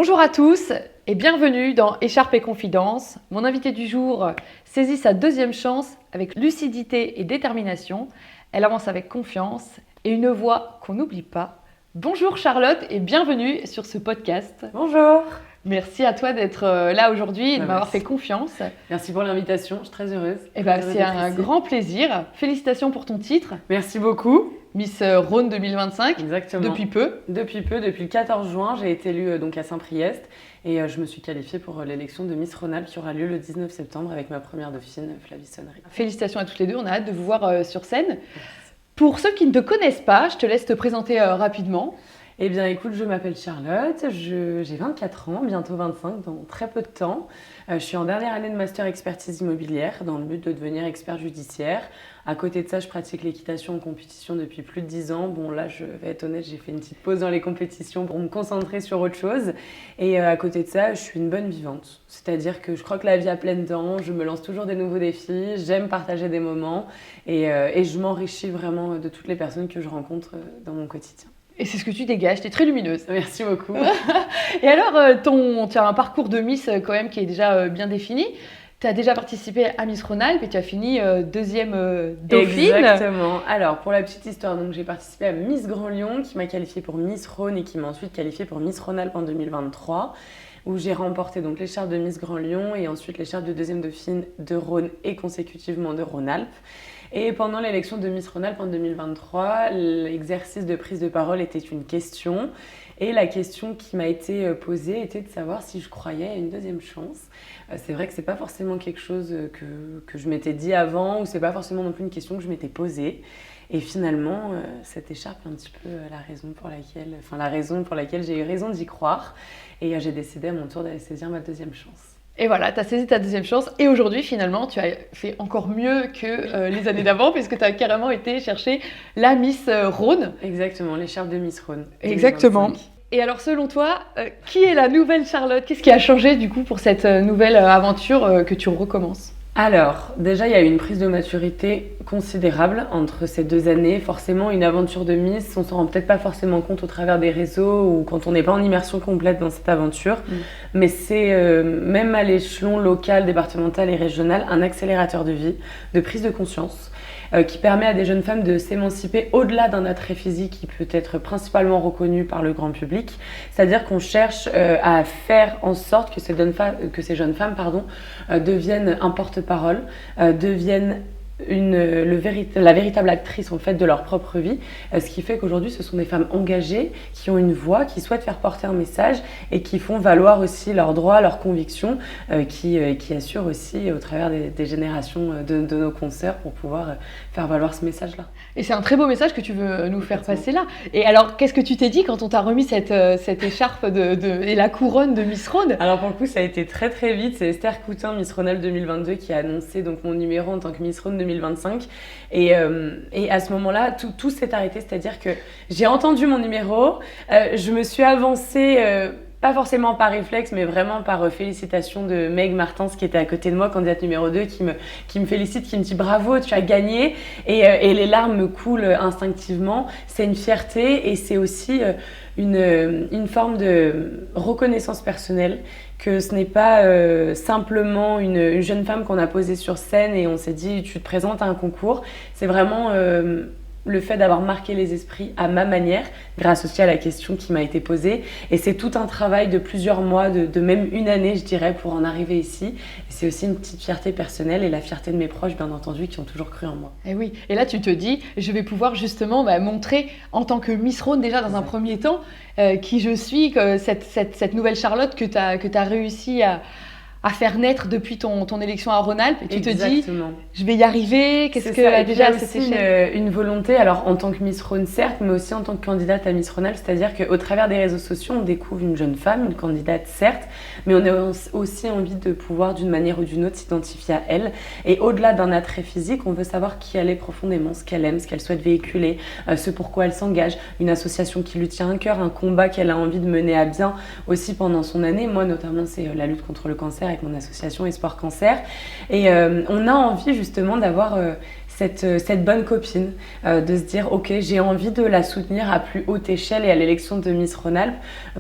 Bonjour à tous et bienvenue dans Écharpe et Confidence. Mon invité du jour saisit sa deuxième chance avec lucidité et détermination. Elle avance avec confiance et une voix qu'on n'oublie pas. Bonjour Charlotte et bienvenue sur ce podcast. Bonjour. Merci à toi d'être là aujourd'hui et de m'avoir fait confiance. Merci pour l'invitation, je suis très heureuse. C'est un grand plaisir. Félicitations pour ton titre. Merci beaucoup. Miss Rhône 2025. Exactement. Depuis peu. Depuis le 14 juin, j'ai été élue à Saint-Priest et je me suis qualifiée pour l'élection de Miss Rhône-Alpes qui aura lieu le 19 septembre avec ma première dauphine, Flavie Sonnery. Félicitations à toutes les deux, on a hâte de vous voir sur scène. Merci. Pour ceux qui ne te connaissent pas, je te laisse te présenter rapidement. Eh bien écoute, je m'appelle Charlotte, j'ai 24 ans, bientôt 25 dans très peu de temps. Je suis en dernière année de master expertise immobilière dans le but de devenir expert judiciaire. À côté de ça, je pratique l'équitation en compétition depuis plus de 10 ans. Bon là, je vais être honnête, j'ai fait une petite pause dans les compétitions pour me concentrer sur autre chose. Et à côté de ça, je suis une bonne vivante. C'est-à-dire que je croque la vie à pleines dents, je me lance toujours des nouveaux défis, j'aime partager des moments et je m'enrichis vraiment de toutes les personnes que je rencontre dans mon quotidien. Et c'est ce que tu dégages, tu es très lumineuse. Merci beaucoup. Et alors, tu as un parcours de Miss quand même qui est déjà bien défini. Tu as déjà participé à Miss Rhône-Alpes et tu as fini deuxième dauphine. Exactement. Alors, pour la petite histoire, donc, j'ai participé à Miss Grand Lyon qui m'a qualifiée pour Miss Rhône et qui m'a ensuite qualifiée pour Miss Rhône-Alpes en 2023 où j'ai remporté donc l'écharpe de Miss Grand Lyon et ensuite l'écharpe de deuxième dauphine de Rhône et consécutivement de Rhône-Alpes. Et pendant l'élection de Miss Rhône-Alpes en 2023, l'exercice de prise de parole était une question. Et la question qui m'a été posée était de savoir si je croyais à une deuxième chance. C'est vrai que c'est pas forcément quelque chose que je m'étais dit avant, ou c'est pas forcément non plus une question que je m'étais posée. Et finalement, cette écharpe est un petit peu la raison pour laquelle j'ai eu raison d'y croire. Et j'ai décidé à mon tour d'aller saisir ma deuxième chance. Et voilà, tu as saisi ta deuxième chance et aujourd'hui finalement tu as fait encore mieux que les années d'avant puisque tu as carrément été chercher la Miss Rhône. Exactement, l'écharpe de Miss Rhône. Exactement. 2025. Et alors selon toi, qui est la nouvelle Charlotte ? Qu'est-ce qui a changé du coup pour cette nouvelle aventure que tu recommences ? Alors, déjà, il y a eu une prise de maturité considérable entre ces 2 années. Forcément, une aventure de Miss, on s'en rend peut-être pas forcément compte au travers des réseaux ou quand on n'est pas en immersion complète dans cette aventure. Mais c'est, même à l'échelon local, départemental et régional, un accélérateur de vie, de prise de conscience, qui permet à des jeunes femmes de s'émanciper au-delà d'un attrait physique qui peut être principalement reconnu par le grand public. C'est-à-dire qu'on cherche à faire en sorte que ces jeunes femmes deviennent un porte-parole, deviennent la véritable actrice en fait de leur propre vie, ce qui fait qu'aujourd'hui ce sont des femmes engagées qui ont une voix, qui souhaitent faire porter un message et qui font valoir aussi leurs droits, leurs convictions, qui assurent aussi au travers des générations de nos consoeurs pour pouvoir faire valoir ce message-là. Et c'est un très beau message que tu veux nous faire passer là. Et alors, qu'est-ce que tu t'es dit quand on t'a remis cette écharpe et la couronne de Miss Rhône ? Alors pour le coup, ça a été très très vite. C'est Esther Coutin, Miss Rhône-Alpes 2022, qui a annoncé donc mon numéro en tant que Miss Rhône 2025. Et à ce moment-là, tout s'est arrêté. C'est-à-dire que j'ai entendu mon numéro, je me suis avancée... pas forcément par réflexe, mais vraiment par félicitation de Meg Martins qui était à côté de moi, candidate numéro 2, qui me félicite, qui me dit bravo, tu as gagné. Et les larmes me coulent instinctivement. C'est une fierté et c'est aussi une forme de reconnaissance personnelle, que ce n'est pas simplement une jeune femme qu'on a posée sur scène et on s'est dit tu te présentes à un concours. C'est vraiment... le fait d'avoir marqué les esprits à ma manière, grâce aussi à la question qui m'a été posée. Et c'est tout un travail de plusieurs mois, de même une année, je dirais, pour en arriver ici. Et c'est aussi une petite fierté personnelle et la fierté de mes proches, bien entendu, qui ont toujours cru en moi. Et oui, et là tu te dis, je vais pouvoir justement montrer en tant que Miss Rhône déjà dans un premier temps qui je suis, que cette nouvelle Charlotte que tu as réussi à faire naître depuis ton élection à Rhône-Alpes et tu te dis je vais y arriver, qu'est-ce que déjà à cette échelle une volonté, alors en tant que Miss Rhône certes, mais aussi en tant que candidate à Miss Rhône-Alpes, c'est-à-dire qu'au travers des réseaux sociaux on découvre une jeune femme, une candidate certes, mais on a aussi envie de pouvoir d'une manière ou d'une autre s'identifier à elle et au-delà d'un attrait physique, on veut savoir qui elle est profondément, ce qu'elle aime, ce qu'elle souhaite véhiculer, ce pourquoi elle s'engage, une association qui lui tient à cœur, un combat qu'elle a envie de mener à bien aussi pendant son année. Moi notamment c'est la lutte contre le cancer avec mon association Espoir Cancer et on a envie justement d'avoir cette bonne copine, de se dire ok, j'ai envie de la soutenir à plus haute échelle et à l'élection de Miss Rhône-Alpes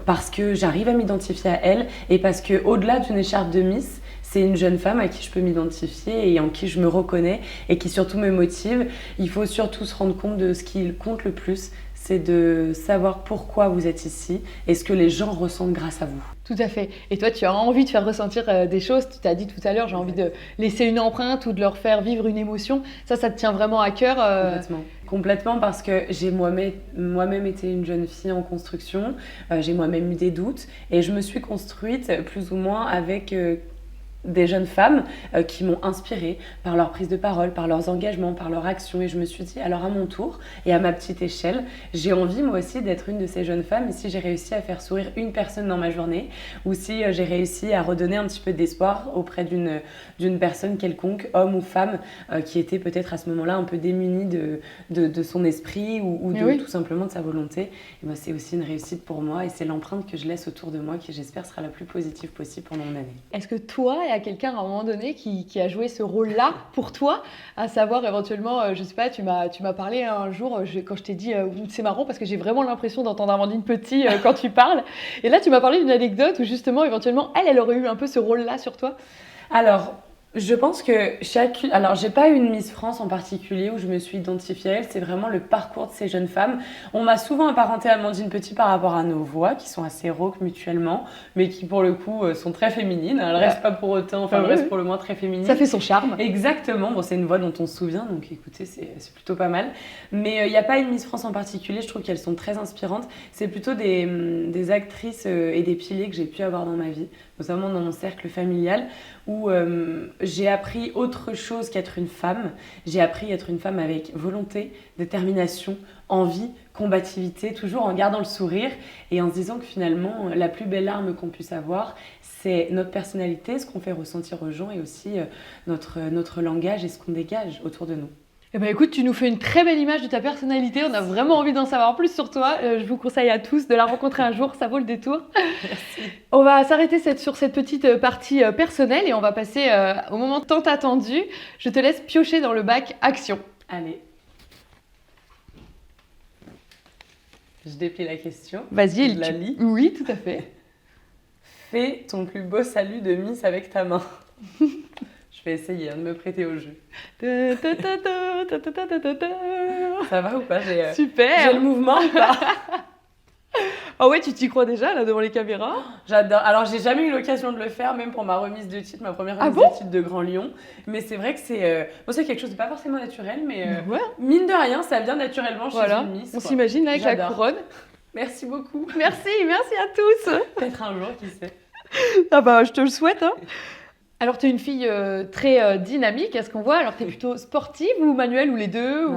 parce que j'arrive à m'identifier à elle et parce que au-delà d'une écharpe de Miss, c'est une jeune femme à qui je peux m'identifier et en qui je me reconnais et qui surtout me motive. Il faut surtout se rendre compte de ce qui compte le plus, c'est de savoir pourquoi vous êtes ici et ce que les gens ressentent grâce à vous. Tout à fait. Et toi, tu as envie de faire ressentir des choses. Tu t'as dit tout à l'heure, j'ai envie de laisser une empreinte ou de leur faire vivre une émotion. Ça te tient vraiment à cœur. Complètement parce que j'ai moi-même été une jeune fille en construction. J'ai moi-même eu des doutes et je me suis construite plus ou moins avec des jeunes femmes qui m'ont inspirée par leur prise de parole, par leurs engagements, par leur action. Et je me suis dit, alors à mon tour et à ma petite échelle, j'ai envie moi aussi d'être une de ces jeunes femmes. Et si j'ai réussi à faire sourire une personne dans ma journée, ou si j'ai réussi à redonner un petit peu d'espoir auprès d'une personne quelconque, homme ou femme, qui était peut-être à ce moment-là un peu démunie de son esprit ou tout simplement de sa volonté, et ben, c'est aussi une réussite pour moi. Et c'est l'empreinte que je laisse autour de moi qui, j'espère, sera la plus positive possible pendant mon année. Est-ce que toi, il y a quelqu'un à un moment donné qui a joué ce rôle-là pour toi, à savoir éventuellement, je sais pas, tu m'as parlé un jour, quand je t'ai dit, c'est marrant parce que j'ai vraiment l'impression d'entendre Amandine Petit quand tu parles, et là tu m'as parlé d'une anecdote où justement, éventuellement, elle aurait eu un peu ce rôle-là sur toi. Alors, je pense que alors j'ai pas une Miss France en particulier où je me suis identifiée à elle, c'est vraiment le parcours de ces jeunes femmes. On m'a souvent apparenté à Amandine Petit par rapport à nos voix qui sont assez rauques mutuellement, mais qui pour le coup sont très féminines. Elles restent pas pour autant, elles restent pour le moins très féminines. Ça fait son charme. Exactement, bon, c'est une voix dont on se souvient, donc écoutez, c'est plutôt pas mal. Mais il n'y a pas une Miss France en particulier, je trouve qu'elles sont très inspirantes. C'est plutôt des actrices et des piliers que j'ai pu avoir dans ma vie, notamment dans mon cercle familial, où j'ai appris autre chose qu'être une femme. J'ai appris à être une femme avec volonté, détermination, envie, combativité, toujours en gardant le sourire et en se disant que finalement, la plus belle arme qu'on puisse avoir, c'est notre personnalité, ce qu'on fait ressentir aux gens et aussi notre langage et ce qu'on dégage autour de nous. Eh ben écoute, tu nous fais une très belle image de ta personnalité. On a vraiment envie d'en savoir plus sur toi. Je vous conseille à tous de la rencontrer un jour, ça vaut le détour. Merci. On va s'arrêter sur cette petite partie personnelle et on va passer au moment tant attendu. Je te laisse piocher dans le bac action. Allez. Je déplie la question. Vas-y, je la lis. Oui, tout à fait. Fais ton plus beau salut de Miss avec ta main. Je vais essayer de me prêter au jeu. Ça va ou pas? Super. J'ai le mouvement ou pas? Ah ouais, tu t'y crois déjà là devant les caméras? J'adore. Alors j'ai jamais eu l'occasion de le faire, même pour ma remise de titre, ma première remise de titre de Grand Lyon. Mais c'est vrai que c'est quelque chose de pas forcément naturel, mais mine de rien, ça vient naturellement chez une Miss. On s'imagine là avec la couronne. Merci beaucoup. Merci à tous. Peut-être un jour, qui sait. Ah bah je te le souhaite. Hein. Alors, tu es une fille très dynamique, à ce qu'on voit. Alors, tu es plutôt sportive ou manuelle ou les deux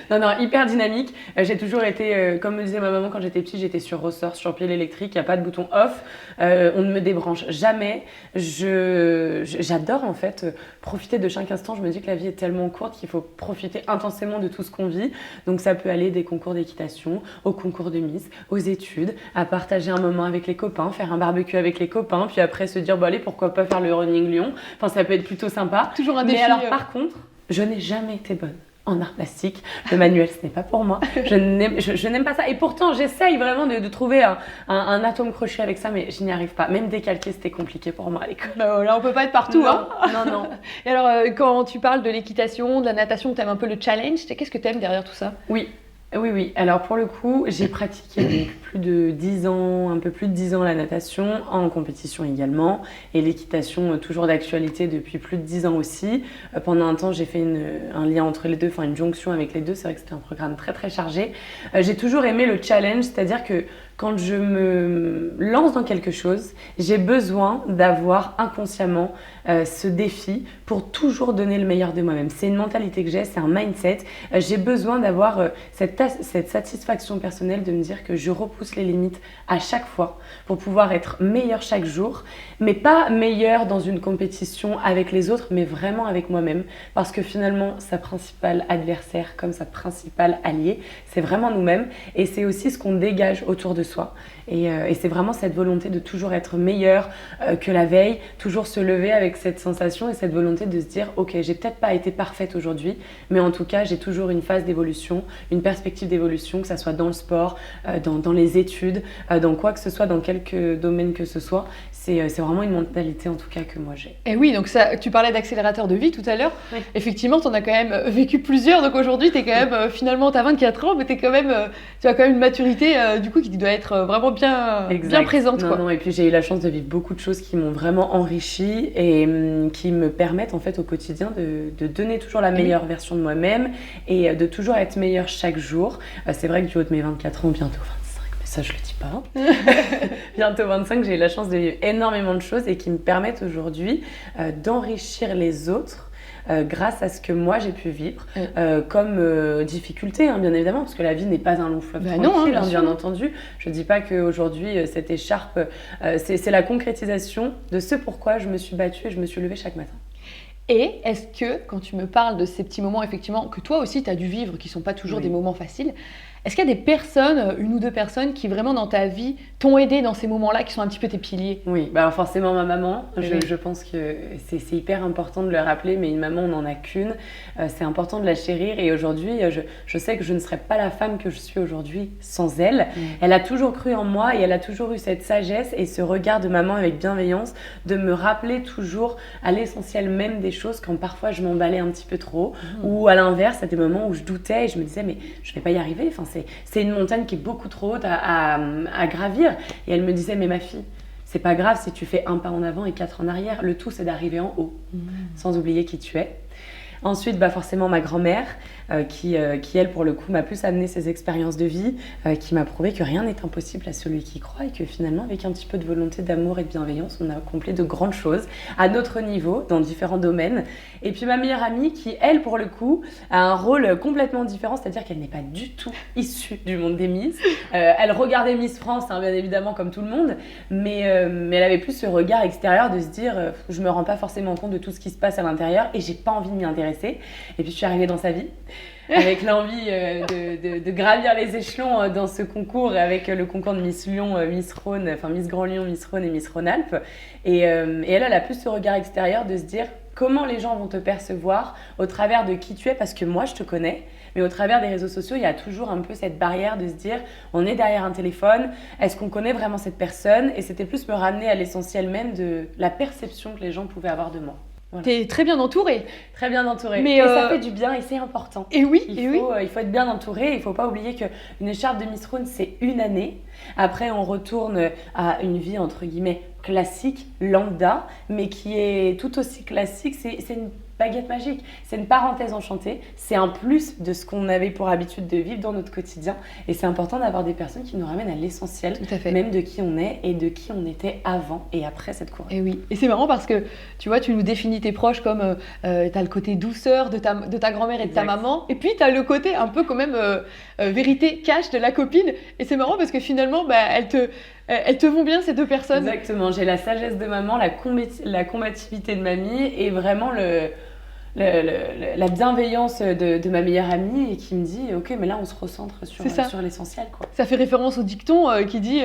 Non, hyper dynamique. J'ai toujours été, comme me disait ma maman quand j'étais petite, j'étais sur ressort, sur pile électrique, il n'y a pas de bouton off. On ne me débranche jamais. J'adore en fait profiter de chaque instant. Je me dis que la vie est tellement courte qu'il faut profiter intensément de tout ce qu'on vit. Donc, ça peut aller des concours d'équitation, aux concours de Miss, aux études, à partager un moment avec les copains, faire un barbecue avec les copains, puis après se dire, allez, pourquoi pas faire le running Lyon. Enfin, ça peut être plutôt sympa. Toujours un défi. Mais alors, par contre, je n'ai jamais été bonne en art plastique. Le manuel, ce n'est pas pour moi. Je n'aime pas ça. Et pourtant, j'essaye vraiment de trouver un atome crochet avec ça, mais je n'y arrive pas. Même décalquer, c'était compliqué pour moi à l'école. Là, on peut pas être partout. Non. Et alors, quand tu parles de l'équitation, de la natation, tu aimes un peu le challenge. Qu'est-ce que tu aimes derrière tout ça? Oui. Alors pour le coup, j'ai pratiqué donc plus de 10 ans, un peu plus de 10 ans la natation, en compétition également, et l'équitation toujours d'actualité depuis plus de 10 ans aussi. Pendant un temps, j'ai fait un lien entre les deux, enfin une jonction avec les deux. C'est vrai que c'était un programme très très chargé. J'ai toujours aimé le challenge, c'est-à-dire que quand je me lance dans quelque chose, j'ai besoin d'avoir inconsciemment ce défi pour toujours donner le meilleur de moi-même. C'est une mentalité que j'ai, c'est un mindset. J'ai besoin d'avoir cette satisfaction personnelle de me dire que je repousse les limites à chaque fois pour pouvoir être meilleure chaque jour, mais pas meilleure dans une compétition avec les autres, mais vraiment avec moi-même, parce que finalement, sa principale adversaire comme sa principale alliée, c'est vraiment nous-mêmes, et c'est aussi ce qu'on dégage autour de de soi. Et c'est vraiment cette volonté de toujours être meilleur que la veille, toujours se lever avec cette sensation et cette volonté de se dire « Ok, j'ai peut-être pas été parfaite aujourd'hui, mais en tout cas, j'ai toujours une phase d'évolution, une perspective d'évolution, que ça soit dans le sport, dans les études, dans quoi que ce soit, dans quelque domaine que ce soit. » C'est vraiment une mentalité en tout cas que moi j'ai. Et oui, donc ça, tu parlais d'accélérateur de vie tout à l'heure. Oui. Effectivement, tu en as quand même vécu plusieurs. Donc aujourd'hui, tu es quand même, finalement, tu as 24 ans, mais tu as quand même une maturité du coup qui doit être vraiment bien présente. Non, quoi. non, et puis j'ai eu la chance de vivre beaucoup de choses qui m'ont vraiment enrichie et qui me permettent en fait au quotidien de donner toujours la meilleure version de moi-même et de toujours être meilleure chaque jour. C'est vrai que du haut de mes 24 ans, bientôt 25, mais ça je le dis pas. Bientôt 25, j'ai eu la chance de vivre énormément de choses et qui me permettent aujourd'hui d'enrichir les autres. Grâce à ce que moi j'ai pu vivre comme difficulté, hein, bien évidemment, parce que la vie n'est pas un long fleuve tranquille, bien entendu. Je ne dis pas qu'aujourd'hui, cette écharpe, c'est la concrétisation de ce pourquoi je me suis battue et je me suis levée chaque matin. Et est-ce que, quand tu me parles de ces petits moments, effectivement, que toi aussi tu as dû vivre, qui ne sont pas toujours des moments faciles, est-ce qu'il y a des personnes, une ou deux personnes, qui vraiment dans ta vie t'ont aidé dans ces moments-là, qui sont un petit peu tes piliers? Oui, bah alors forcément ma maman, je pense que c'est hyper important de le rappeler, mais une maman on n'en a qu'une, c'est important de la chérir et aujourd'hui je sais que je ne serais pas la femme que je suis aujourd'hui sans elle. Elle a toujours cru en moi et elle a toujours eu cette sagesse et ce regard de maman avec bienveillance de me rappeler toujours à l'essentiel même des choses quand parfois je m'emballais un petit peu trop ou à l'inverse à des moments où je doutais et je me disais mais je vais pas y arriver, enfin, c'est une montagne qui est beaucoup trop haute à gravir. Et elle me disait, mais ma fille, c'est pas grave si tu fais un pas en avant et 4 en arrière. Le tout, c'est d'arriver en haut, sans oublier qui tu es. Ensuite, forcément, ma grand-mère, qui, elle, pour le coup, m'a plus amené ses expériences de vie, qui m'a prouvé que rien n'est impossible à celui qui croit et que finalement, avec un petit peu de volonté d'amour et de bienveillance, on a accompli de grandes choses à notre niveau, dans différents domaines. Et puis ma meilleure amie, qui, elle, pour le coup, a un rôle complètement différent, c'est-à-dire qu'elle n'est pas du tout issue du monde des Miss. Elle regardait Miss France, hein, bien évidemment, comme tout le monde, mais elle avait plus ce regard extérieur de se dire je me rends pas forcément compte de tout ce qui se passe à l'intérieur et j'ai pas envie de m'y intéresser. Et puis je suis arrivée dans sa vie avec l'envie de gravir les échelons dans ce concours avec le concours de Miss Lyon, Miss Rhône, enfin Miss Grand Lyon, Miss Rhône et Miss Rhône-Alpes. Et elle a plus ce regard extérieur de se dire comment les gens vont te percevoir au travers de qui tu es, parce que moi je te connais, mais au travers des réseaux sociaux, il y a toujours un peu cette barrière de se dire on est derrière un téléphone, est-ce qu'on connaît vraiment cette personne? Et c'était plus me ramener à l'essentiel même de la perception que les gens pouvaient avoir de moi. Voilà. T'es très bien entourée. Très bien entourée. Mais et ça fait du bien et c'est important. Et oui, il faut être bien entouré. Il ne faut pas oublier qu'une écharpe de Miss Rhône, c'est une année. Après, on retourne à une vie, entre guillemets, classique, lambda, mais qui est tout aussi classique. C'est une baguette magique. C'est une parenthèse enchantée. C'est un plus de ce qu'on avait pour habitude de vivre dans notre quotidien. Et c'est important d'avoir des personnes qui nous ramènent à l'essentiel, même de qui on est et de qui on était avant et après cette course. Et oui. Et c'est marrant parce que, tu vois, tu nous définis tes proches comme tu as le côté douceur de ta grand-mère et de ta maman. Et puis, tu as le côté un peu quand même vérité cash de la copine. Et c'est marrant parce que finalement, elles te vont bien, ces deux personnes. Exactement. J'ai la sagesse de maman, la combativité de mamie et vraiment la bienveillance de ma meilleure amie et qui me dit ok, mais là on se recentre sur l'essentiel, quoi. Ça fait référence au dicton qui dit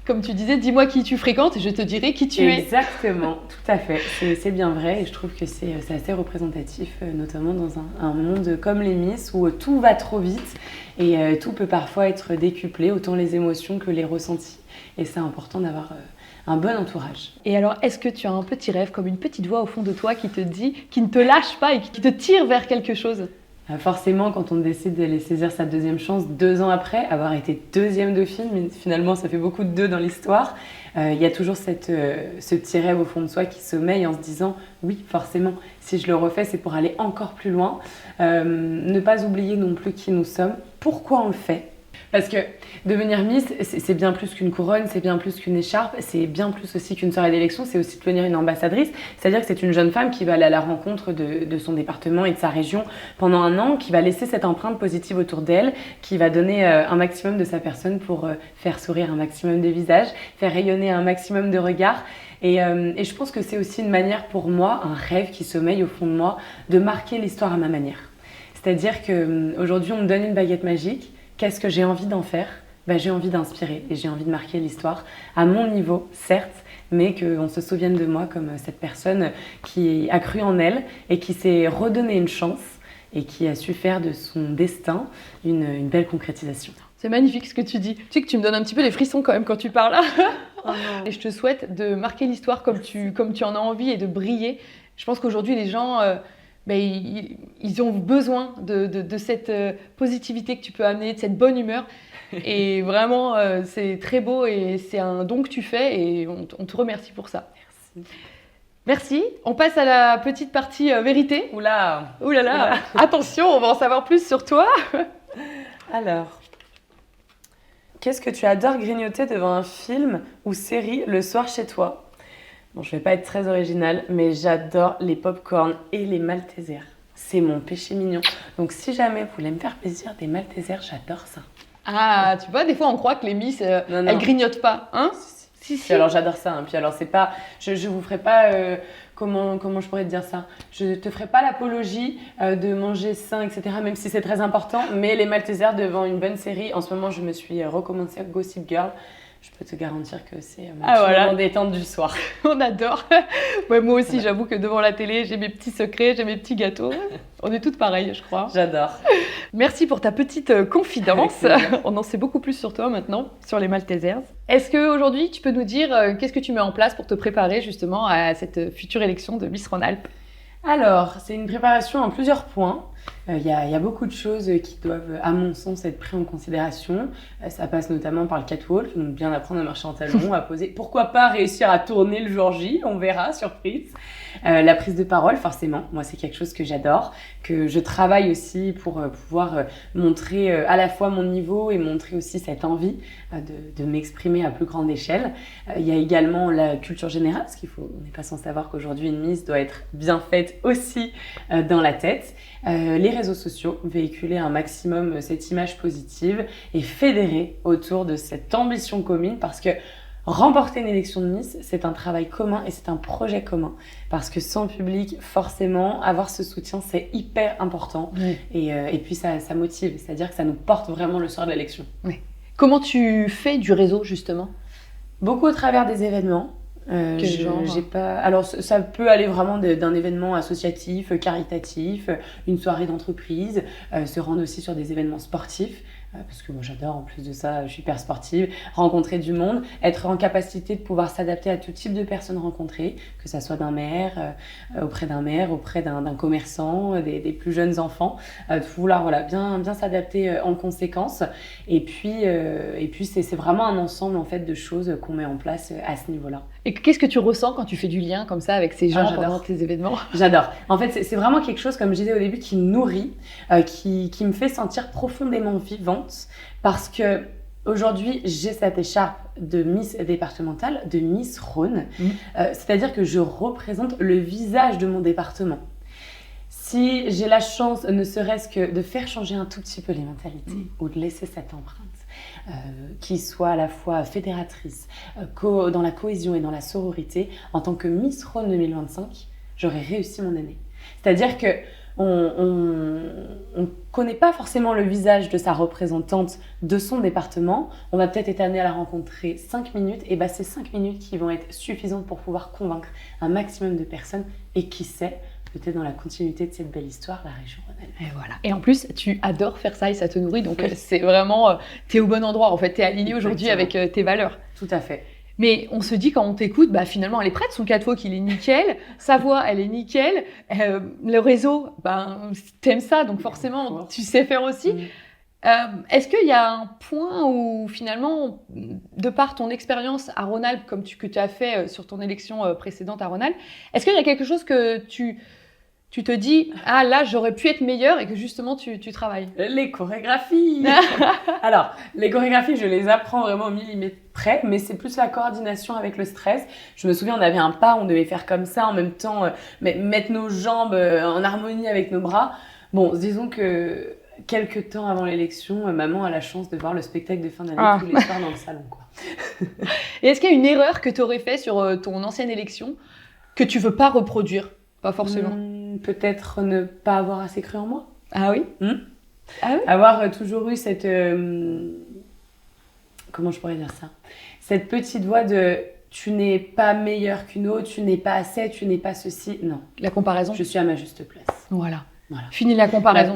comme tu disais, dis-moi qui tu fréquentes et je te dirai qui tu es. Exactement, tout à fait. C'est bien vrai et je trouve que c'est assez représentatif, notamment dans un monde comme les Miss où tout va trop vite et tout peut parfois être décuplé, autant les émotions que les ressentis. Et c'est important d'avoir un bon entourage. Et alors, est-ce que tu as un petit rêve, comme une petite voix au fond de toi qui te dit, qui ne te lâche pas et qui te tire vers quelque chose? Forcément, quand on décide d'aller saisir sa deuxième chance 2 ans après, avoir été deuxième dauphine, mais finalement ça fait beaucoup de 2 dans l'histoire, il y a toujours ce petit rêve au fond de soi qui sommeille en se disant oui, forcément, si je le refais, c'est pour aller encore plus loin. Ne pas oublier non plus qui nous sommes, pourquoi on le fait. Parce que devenir Miss, c'est bien plus qu'une couronne, c'est bien plus qu'une écharpe, c'est bien plus aussi qu'une soirée d'élection, c'est aussi devenir une ambassadrice. C'est-à-dire que c'est une jeune femme qui va aller à la rencontre de son département et de sa région pendant 1 an, qui va laisser cette empreinte positive autour d'elle, qui va donner un maximum de sa personne pour faire sourire un maximum de visages, faire rayonner un maximum de regards. Et je pense que c'est aussi une manière pour moi, un rêve qui sommeille au fond de moi, de marquer l'histoire à ma manière. C'est-à-dire qu'aujourd'hui, on me donne une baguette magique. Qu'est-ce que j'ai envie d'en faire j'ai envie d'inspirer et j'ai envie de marquer l'histoire à mon niveau, certes, mais qu'on se souvienne de moi comme cette personne qui a cru en elle et qui s'est redonné une chance et qui a su faire de son destin une belle concrétisation. C'est magnifique ce que tu dis. Tu sais que tu me donnes un petit peu les frissons quand même quand tu parles. Oh et je te souhaite de marquer l'histoire comme tu en as envie et de briller. Je pense qu'aujourd'hui, les gens, ils ont besoin de cette positivité que tu peux amener, de cette bonne humeur. Et vraiment, c'est très beau et c'est un don que tu fais et on te remercie pour ça. Merci. Merci. On passe à la petite partie vérité. Oula. Ouh là là. Attention, on va en savoir plus sur toi. Alors, qu'est-ce que tu adores grignoter devant un film ou série le soir chez toi? Bon, je vais pas être très originale, mais j'adore les pop-corn et les maltesers. C'est mon péché mignon. Donc si jamais vous voulez me faire plaisir, des maltesers, j'adore ça. Ah, tu vois, des fois on croit que les Miss, Non. elles grignotent pas, hein? Si. Puis alors j'adore ça. Hein. Puis alors c'est pas, je vous ferai pas, comment je pourrais te dire ça? Je te ferai pas l'apologie de manger sain, etc. Même si c'est très important. Mais les maltesers devant une bonne série, en ce moment je me suis recommencé à Gossip Girl. Je peux te garantir que c'est mon moment détente du soir. On adore. Ouais, moi aussi, j'avoue que devant la télé, j'ai mes petits secrets, j'ai mes petits gâteaux. On est toutes pareilles, je crois. J'adore. Merci pour ta petite confidence. On en sait beaucoup plus sur toi maintenant, sur les Maltesers. Est-ce qu'aujourd'hui, tu peux nous dire qu'est-ce que tu mets en place pour te préparer justement à cette future élection de Miss Rhône-Alpes? Alors, c'est une préparation en plusieurs points. Il y a beaucoup de choses qui doivent, à mon sens, être prises en considération. Ça passe notamment par le catwalk, donc bien apprendre à marcher en talons, à poser. Pourquoi pas réussir à tourner le jour J, on verra, surprise. La prise de parole, forcément. Moi, c'est quelque chose que j'adore, que je travaille aussi pour pouvoir montrer à la fois mon niveau et montrer aussi cette envie de m'exprimer à plus grande échelle. Il y a également la culture générale, parce on n'est pas sans savoir qu'aujourd'hui, une Miss doit être bien faite aussi dans la tête. Les réseaux sociaux, véhiculer un maximum cette image positive et fédérer autour de cette ambition commune parce que remporter une élection de Miss, c'est un travail commun et c'est un projet commun. Parce que sans public, forcément, avoir ce soutien, c'est hyper important. Oui. Et puis ça motive, c'est-à-dire que ça nous porte vraiment le soir de l'élection. Oui. Comment tu fais du réseau, justement? Beaucoup au travers des événements. J'ai pas... Alors, ça peut aller vraiment d'un événement associatif, caritatif, une soirée d'entreprise, se rendre aussi sur des événements sportifs. Parce que moi j'adore, en plus de ça, je suis hyper sportive, rencontrer du monde, être en capacité de pouvoir s'adapter à tout type de personnes rencontrées, que ça soit d'un maire, auprès d'un commerçant, des plus jeunes enfants, vouloir bien s'adapter en conséquence. Et puis c'est vraiment un ensemble en fait de choses qu'on met en place à ce niveau-là. Et qu'est-ce que tu ressens quand tu fais du lien comme ça avec ces gens pendant tes événements? J'adore. En fait, c'est vraiment quelque chose, comme je disais au début, qui me nourrit, qui me fait sentir profondément vivante parce que aujourd'hui, j'ai cette écharpe de Miss départementale, de Miss Rhône. C'est-à-dire que je représente le visage de mon département. Si j'ai la chance, ne serait-ce que de faire changer un tout petit peu les mentalités ou de laisser cette empreinte, qui soit à la fois fédératrice, dans la cohésion et dans la sororité, en tant que Miss Rhône 2025, j'aurais réussi mon année. C'est-à-dire que on connaît pas forcément le visage de sa représentante de son département. On va peut-être être amené à la rencontrer 5 minutes, et c'est 5 minutes qui vont être suffisantes pour pouvoir convaincre un maximum de personnes, et qui sait, peut-être dans la continuité de cette belle histoire, la région Rhône-Alpes. Et voilà. Et en plus, tu adores faire ça et ça te nourrit, donc c'est vraiment, t'es au bon endroit en fait, t'es aligné aujourd'hui avec tes valeurs. Tout à fait. Mais on se dit quand on t'écoute, finalement elle est prête, son catwalk il est nickel, sa voix elle est nickel, le réseau, t'aimes ça, donc forcément tu sais faire aussi. Est-ce qu'il y a un point où finalement, de par ton expérience à Rhône-Alpes, comme que tu as fait sur ton élection précédente à Rhône-Alpes, est-ce qu'il y a quelque chose que tu te dis, ah là j'aurais pu être meilleure et que justement tu travailles? Les chorégraphies. Alors, les chorégraphies, je les apprends vraiment au millimètre près, mais c'est plus la coordination avec le stress. Je me souviens, on avait un pas, on devait faire comme ça, en même temps, mettre nos jambes en harmonie avec nos bras. Bon, disons que quelques temps avant l'élection, maman a la chance de voir le spectacle de fin d'année tous les soirs dans le salon, quoi. Et est-ce qu'il y a une erreur que tu aurais fait sur ton ancienne élection que tu veux pas reproduire? Pas forcément. Peut-être ne pas avoir assez cru en moi. Ah oui? Ah oui? Avoir toujours eu cette comment je pourrais dire ça? Cette petite voix de tu n'es pas meilleur qu'une autre, tu n'es pas assez, tu n'es pas ceci. Non. La comparaison. Je suis à ma juste place. Voilà. Voilà. Fini la comparaison.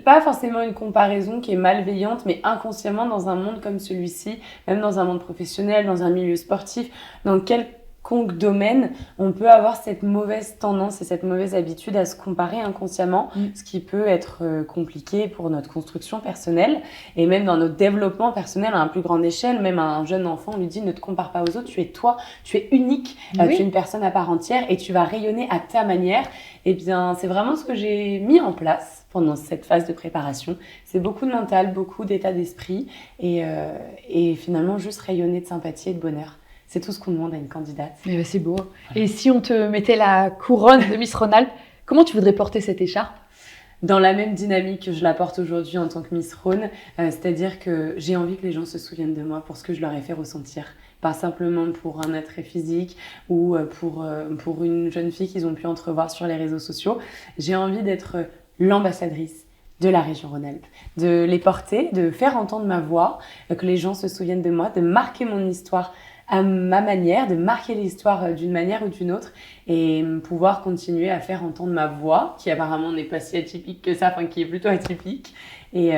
Pas forcément une comparaison qui est malveillante, mais inconsciemment dans un monde comme celui-ci, même dans un monde professionnel, dans un milieu sportif, dans quelconque domaine, on peut avoir cette mauvaise tendance et cette mauvaise habitude à se comparer inconsciemment, ce qui peut être compliqué pour notre construction personnelle et même dans notre développement personnel à un plus grande échelle. Même à un jeune enfant, on lui dit ne te compare pas aux autres, tu es toi, tu es unique, tu es une personne à part entière et tu vas rayonner à ta manière. Eh bien, c'est vraiment ce que j'ai mis en place pendant cette phase de préparation. C'est beaucoup de mental, beaucoup d'état d'esprit et finalement juste rayonner de sympathie et de bonheur. C'est tout ce qu'on demande à une candidate. Mais ben, c'est beau. Et si on te mettait la couronne de Miss Rhône-Alpes, comment tu voudrais porter cette écharpe? Dans la même dynamique que je la porte aujourd'hui en tant que Miss Rhône, c'est-à-dire que j'ai envie que les gens se souviennent de moi pour ce que je leur ai fait ressentir. Pas simplement pour un attrait physique ou pour une jeune fille qu'ils ont pu entrevoir sur les réseaux sociaux. J'ai envie d'être l'ambassadrice de la région Rhône-Alpes, de les porter, de faire entendre ma voix, que les gens se souviennent de moi, de marquer mon histoire à ma manière, de marquer l'histoire d'une manière ou d'une autre et pouvoir continuer à faire entendre ma voix, qui apparemment n'est pas si atypique que ça, enfin qui est plutôt atypique, et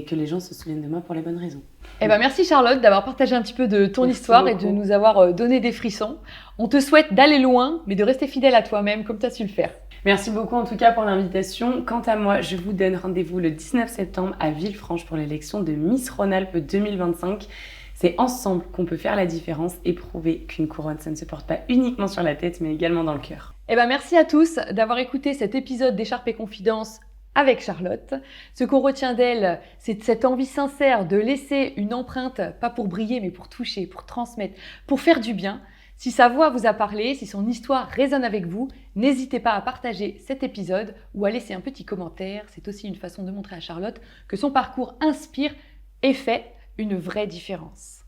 que les gens se souviennent de moi pour les bonnes raisons. Eh ben merci Charlotte d'avoir partagé un petit peu de ton histoire beaucoup. Et de nous avoir donné des frissons. On te souhaite d'aller loin, mais de rester fidèle à toi-même comme tu as su le faire. Merci beaucoup en tout cas pour l'invitation. Quant à moi, je vous donne rendez-vous le 19 septembre à Villefranche pour l'élection de Miss Rhône-Alpes 2025. C'est ensemble qu'on peut faire la différence et prouver qu'une couronne, ça ne se porte pas uniquement sur la tête, mais également dans le cœur. Eh ben merci à tous d'avoir écouté cet épisode d'Écharpe et Confidence avec Charlotte. Ce qu'on retient d'elle, c'est cette envie sincère de laisser une empreinte, pas pour briller, mais pour toucher, pour transmettre, pour faire du bien. Si sa voix vous a parlé, si son histoire résonne avec vous, n'hésitez pas à partager cet épisode ou à laisser un petit commentaire. C'est aussi une façon de montrer à Charlotte que son parcours inspire et fait une vraie différence.